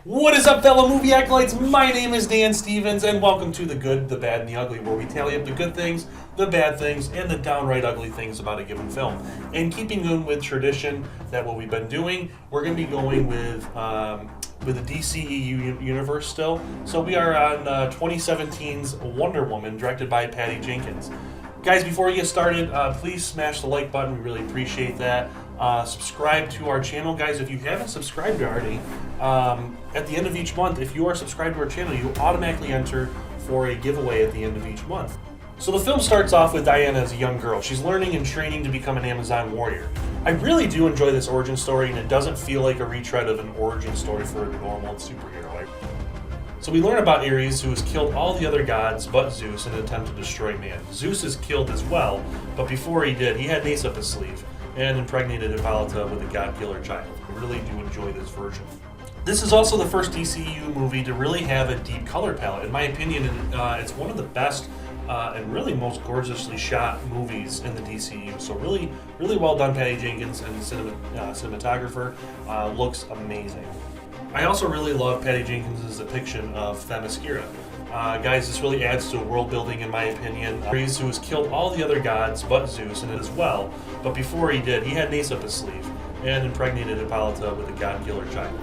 What is up, fellow movie acolytes? My name is Dan Stevens, and welcome to The Good, the Bad, and the Ugly, where we tally up the good things, the bad things, and the downright ugly things about a given film. And keeping in with tradition that what we've been doing, we're going to be going with the DCEU universe still. So we are on 2017's Wonder Woman, directed by Patty Jenkins. Guys, before we get started, please smash the like button. We really appreciate that. Subscribe to our channel, guys. If you haven't subscribed already, at the end of each month, if you are subscribed to our channel, you automatically enter for a giveaway at the end of each month. So the film starts off with Diana as a young girl. She's learning and training to become an Amazon warrior. I really do enjoy this origin story, and it doesn't feel like a retread of an origin story for a normal superhero. So we learn about Ares, who has killed all the other gods but Zeus in an attempt to destroy man. Zeus is killed as well, but before he did, he had an ace up his sleeve and impregnated Hippolyta with a god-killer child. I really do enjoy this version. This is also the first DCU movie to really have a deep color palette. In my opinion, it's one of the best and really most gorgeously shot movies in the DCU. So really, really well done, Patty Jenkins, and the cinematographer looks amazing. I also really love Patty Jenkins' depiction of Themyscira. Guys, this really adds to world building, in my opinion. Ares, who has killed all the other gods but Zeus in it as well, but before he did, he had an ace up his sleeve and impregnated Hippolyta with a god-killer child.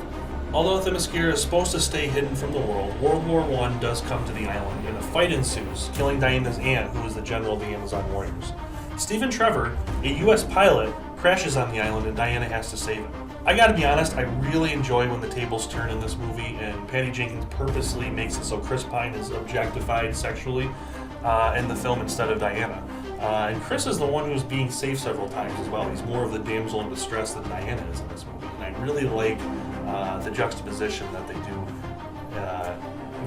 Although Themyscira is supposed to stay hidden from the world, World War I does come to the island, and a fight ensues, killing Diana's aunt, who is the general of the Amazon warriors. Stephen Trevor, a U.S. pilot, crashes on the island, and Diana has to save him. I gotta be honest, I really enjoy when the tables turn in this movie, and Patty Jenkins purposely makes it so Chris Pine is objectified sexually in the film instead of Diana. And Chris is the one who's being saved several times as well. He's more of the damsel in distress than Diana is in this movie. And I really like the juxtaposition that they do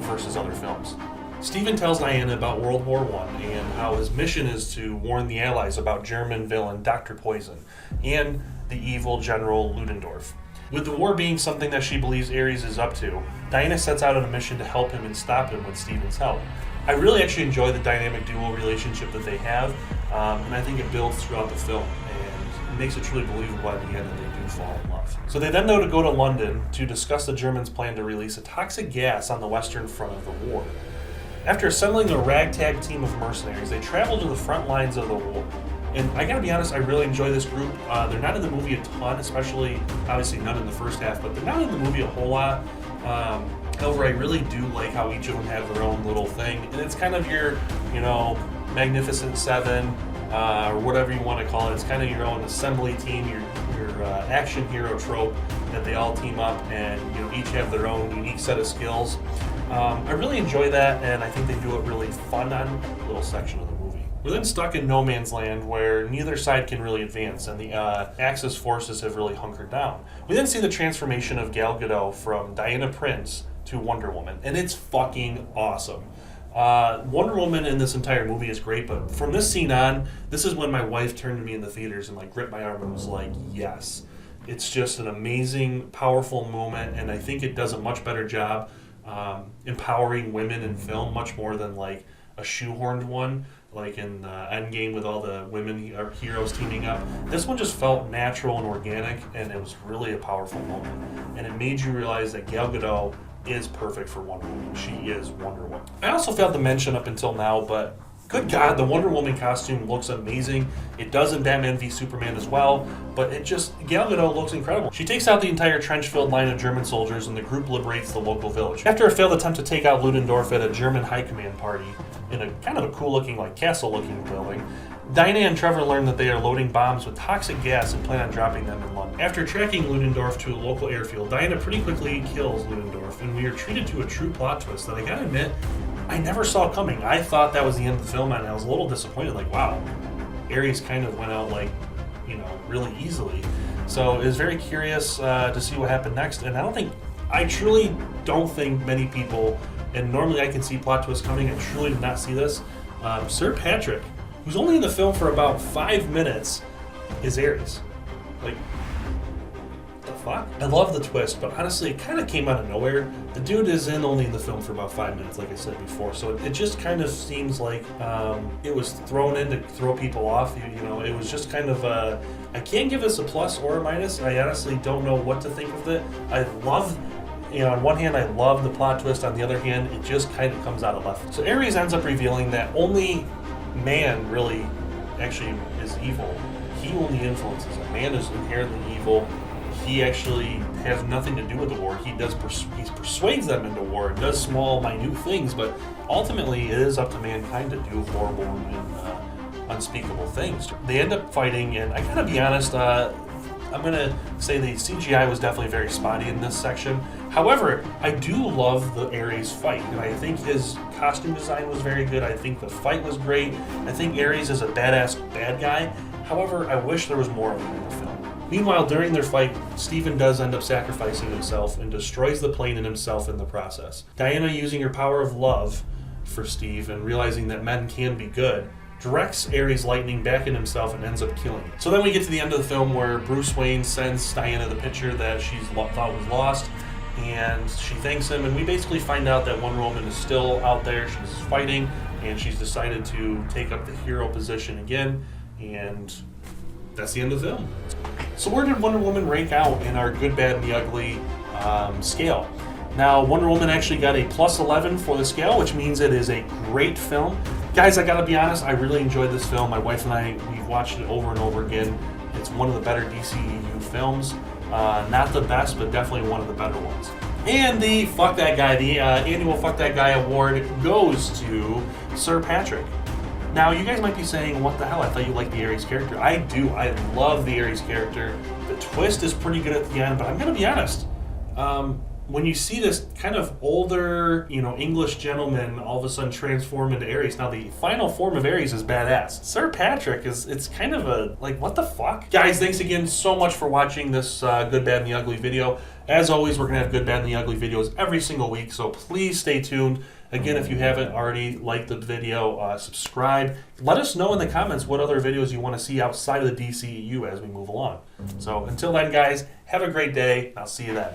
versus other films. Stephen tells Diana about World War I and how his mission is to warn the Allies about German villain Dr. Poison and the evil General Ludendorff. With the war being something that she believes Ares is up to, Diana sets out on a mission to help him and stop him with Stephen's help. I really actually enjoy the dynamic dual relationship that they have, and I think it builds throughout the film, and it makes it truly believable at the end that they do fall in love. So they then know to go to London to discuss the Germans' plan to release a toxic gas on the western front of the war. After assembling a ragtag team of mercenaries, they travel to the front lines of the war. And I gotta be honest, I really enjoy this group. They're not in the movie a ton, especially, obviously none in the first half, but they're not in the movie a whole lot. However, I really do like how each of them have their own little thing. And it's kind of your, Magnificent Seven, or whatever you want to call it. It's kind of your own assembly team, your action hero trope that they all team up and, each have their own unique set of skills. I really enjoy that, and I think they do it really fun on a little section of the movie. We're then stuck in no man's land where neither side can really advance, and the Axis forces have really hunkered down. We then see the transformation of Gal Gadot from Diana Prince to Wonder Woman, and it's fucking awesome. Wonder Woman in this entire movie is great, but from this scene on, this is when my wife turned to me in the theaters and gripped my arm and was like, yes. It's just an amazing, powerful moment, and I think it does a much better job empowering women in film, much more than a shoehorned one, like in Endgame with all the women heroes teaming up. This one just felt natural and organic, and it was really a powerful moment. And it made you realize that Gal Gadot is perfect for Wonder Woman. She is Wonder Woman. I also failed to mention up until now, but good God, the Wonder Woman costume looks amazing. It does in Batman v Superman as well, but Gal Gadot looks incredible. She takes out the entire trench-filled line of German soldiers, and the group liberates the local village. After a failed attempt to take out Ludendorff at a German high command party in a kind of a cool-looking, castle-looking building, Diana and Trevor learn that they are loading bombs with toxic gas and plan on dropping them in London. After tracking Ludendorff to a local airfield, Diana pretty quickly kills Ludendorff, and we are treated to a true plot twist that I gotta admit, I never saw coming. I thought that was the end of the film, and I was a little disappointed, wow, Ares kind of went out really easily. So it was very curious to see what happened next, and I truly don't think many people, and normally I can see plot twists coming, I truly did not see this. Sir Patrick, who's only in the film for about 5 minutes, is Ares. The fuck? I love the twist, but honestly, it kind of came out of nowhere. The dude is only in the film for about 5 minutes, like I said before, so it just kind of seems like it was thrown in to throw people off. You know, it was just kind of I can't give this a plus or a minus. I honestly don't know what to think of it. I love, on one hand, I love the plot twist. On the other hand, it just kind of comes out of left. So Ares ends up revealing that only man really actually is evil. He only influences him. Man is inherently evil. He actually has nothing to do with the war. He persuades them into war and does small, minute things, but ultimately it is up to mankind to do horrible and unspeakable things. They end up fighting, and I gotta be honest, I'm gonna say the CGI was definitely very spotty in this section. However, I do love the Ares fight, and I think his costume design was very good. I think the fight was great. I think Ares is a badass bad guy. However, I wish there was more of him in the film. Meanwhile, during their fight, Stephen does end up sacrificing himself and destroys the plane and himself in the process. Diana, using her power of love for Steve and realizing that men can be good, directs Ares' lightning back in himself and ends up killing him. So then we get to the end of the film where Bruce Wayne sends Diana the picture that she thought was lost, and she thanks him, and we basically find out that Wonder Woman is still out there. She's fighting, and she's decided to take up the hero position again, and that's the end of the film. So where did Wonder Woman rank out in our good, bad, and the ugly scale? Now, Wonder Woman actually got a plus 11 for the scale, which means it is a great film. Guys, I gotta be honest, I really enjoyed this film. My wife and I, we've watched it over and over again. It's one of the better DCEU films. Not the best, but definitely one of the better ones. And the Fuck That Guy, the annual Fuck That Guy award goes to Sir Patrick. Now, you guys might be saying, what the hell? I thought you liked the Ares character. I do. I love the Ares character. The twist is pretty good at the end, but I'm gonna be honest. When you see this kind of older, English gentleman all of a sudden transform into Ares, now the final form of Ares is badass. Sir Patrick it's kind of a, what the fuck? Guys, thanks again so much for watching this Good, Bad, and the Ugly video. As always, we're going to have Good, Bad, and the Ugly videos every single week, so please stay tuned. Again, if you haven't already liked the video, subscribe. Let us know in the comments what other videos you want to see outside of the DCEU as we move along. So until then, guys, have a great day. I'll see you then.